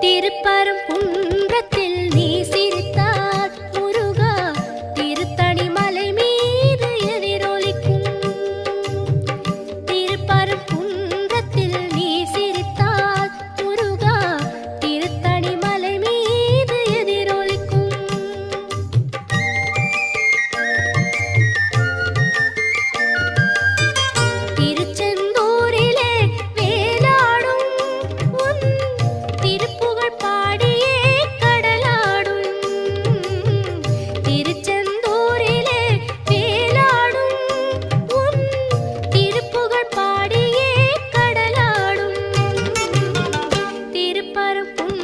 திருப்பரங்குன்றத்தில் நீ சிரித்தால் முருகா திருத்தணி மலை மீது எதிரொலிக்கும். திருப்பரங்குன்றத்தில் நீ சிரித்தால் முருகா திருத்தணி மலை மீது எதிரொலிக்கும். திருச்செந்தூரிலே வேலாடும் உன் திருப்புகழ் பாடியே கடலாடும். திருச்செந்தூரிலே வேலாடும் உன் திருப்புகழ் பாடியே கடலாடும். திருப்பரங்குன்றத்தில்